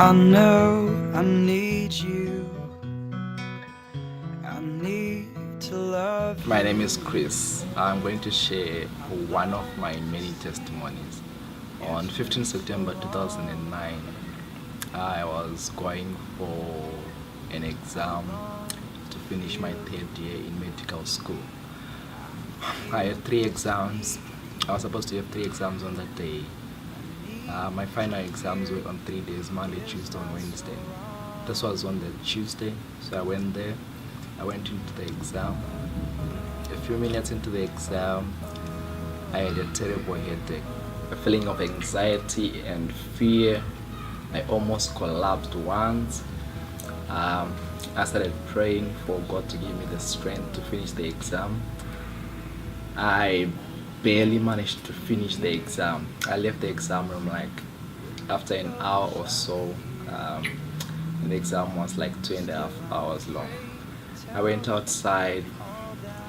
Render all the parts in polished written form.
I know I need you. I need to love you. My name is Chris. I'm going to share one of my many testimonies. On 15 September 2009, I was going for an exam to finish my third year in medical school. I had 3 exams. I was supposed to have 3 exams on that day. My final exams were on 3 days, Monday, Tuesday, and Wednesday. This was on the Tuesday, so I went there. I went into the exam. A few minutes into the exam, I had a terrible headache, a feeling of anxiety and fear. I almost collapsed once. I started praying for God to give me the strength to finish the exam. I barely managed to finish the exam. I left the exam room like after an hour or so. And the exam was like 2.5 hours long. I went outside.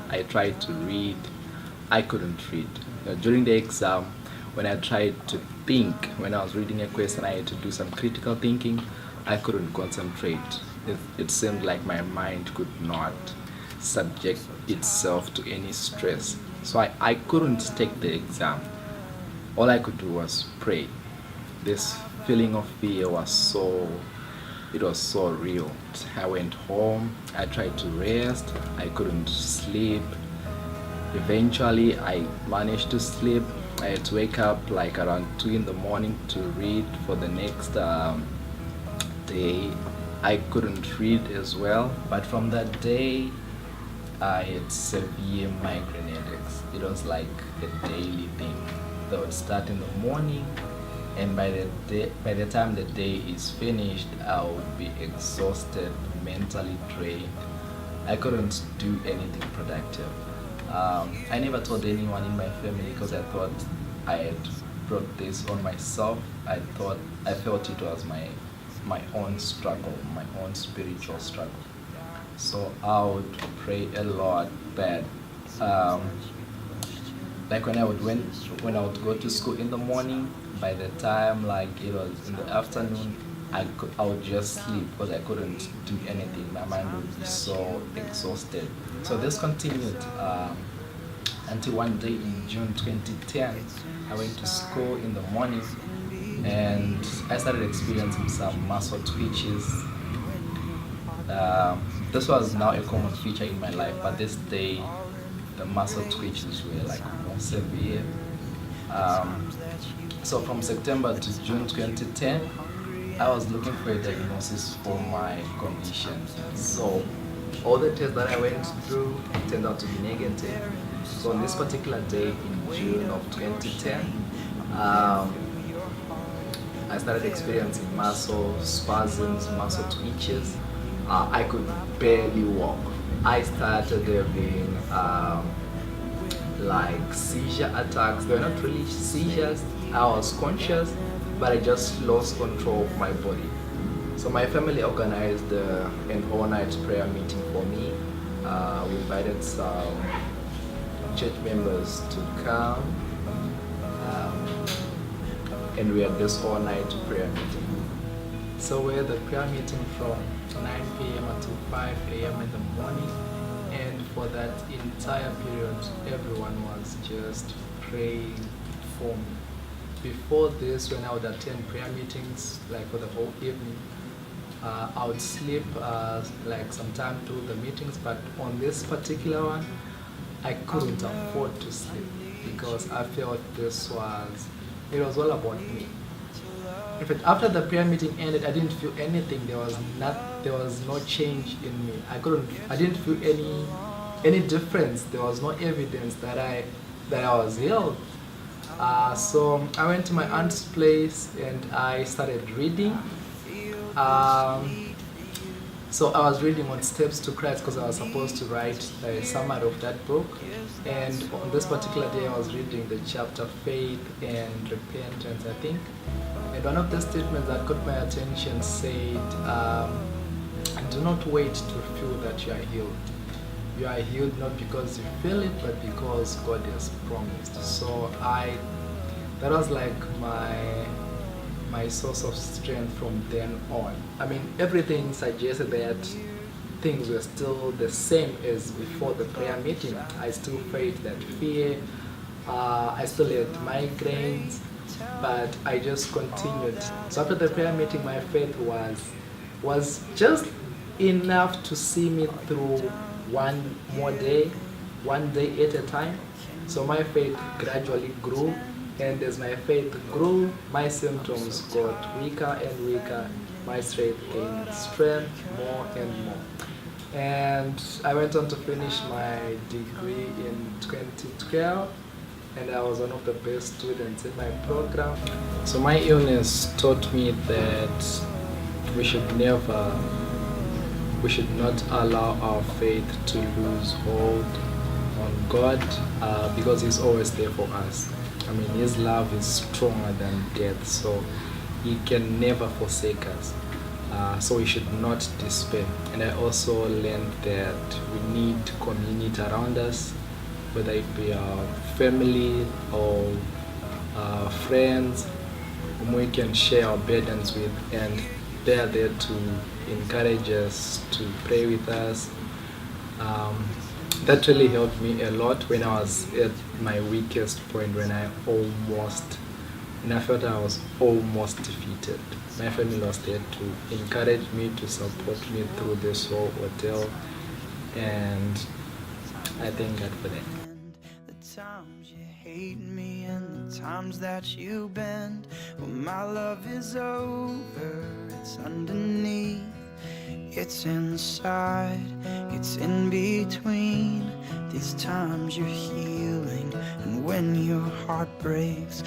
I tried to read. I couldn't read. During the exam, when I tried to think, when I was reading a question, I had to do some critical thinking. I couldn't concentrate. It seemed like my mind could not subject itself to any stress. So I couldn't take the exam. All I could do was pray. This feeling of fear was so real. I went home, I tried to rest, I couldn't sleep. Eventually I managed to sleep. I had to wake up like around 2 in the morning to read for the next day. I couldn't read as well, but from that day I had severe migraine headaches. It was like a daily thing. They would start in the morning, and by the time the day is finished, I would be exhausted, mentally drained. I couldn't do anything productive. I never told anyone in my family because I thought I had brought this on myself. I felt it was my own struggle, my own spiritual struggle. So I would pray a lot, but like when I would go to school in the morning, by the time like it was in the afternoon, I would just sleep because I couldn't do anything. My mind would be so exhausted. So this continued until one day in June 2010, I went to school in the morning and I started experiencing some muscle twitches. This was now a common feature in my life, but this day the muscle twitches were like more severe. So from September to June 2010, I was looking for a diagnosis for my condition. So all the tests that I went through turned out to be negative. So on this particular day in June of 2010, I started experiencing muscle spasms, muscle twitches. I could barely walk. I started having like seizure attacks. They were not really seizures. I was conscious, but I just lost control of my body. So my family organized an all-night prayer meeting for me. We invited some church members to come, and we had this all-night prayer meeting. So we had the prayer meeting from 9 p.m. until 5 a.m. in the morning, and for that entire period, everyone was just praying for me. Before this, when I would attend prayer meetings, like for the whole evening, I would sleep like sometime through the meetings, but on this particular one, I couldn't afford to sleep because I felt it was all about me. In fact, after the prayer meeting ended, I didn't feel anything. There was no change in me. I didn't feel any difference. There was no evidence that I was healed. So I went to my aunt's place and I started reading. So I was reading on Steps to Christ because I was supposed to write a summary of that book. And on this particular day, I was reading the chapter Faith and Repentance, I think. And one of the statements that caught my attention said, do not wait to feel that you are healed. You are healed not because you feel it, but because God has promised. So that was like my source of strength from then on. I mean, everything suggested that things were still the same as before the prayer meeting. I still felt that fear. I still had migraines, but I just continued. So after the prayer meeting, my faith was just enough to see me through one more day, one day at a time. So my faith gradually grew, and as my faith grew, my symptoms got weaker and weaker. My strength gained strength more and more. And I went on to finish my degree in 2012, and I was one of the best students in my program. So my illness taught me that we should not allow our faith to lose hold on God, because He's always there for us. I mean, His love is stronger than death, so He can never forsake us. So we should not despair. And I also learned that we need community around us, whether it be our family or friends whom we can share our burdens with, and they are there to encourage us, to pray with us. That really helped me a lot when I was at my weakest point, when I felt I was almost defeated. My family was there to encourage me, to support me through this whole ordeal, and I thank God for that. The times you hate me and the times that you bend. When my love is over, it's underneath, it's inside, it's in between. These times you're healing, and when your heart breaks,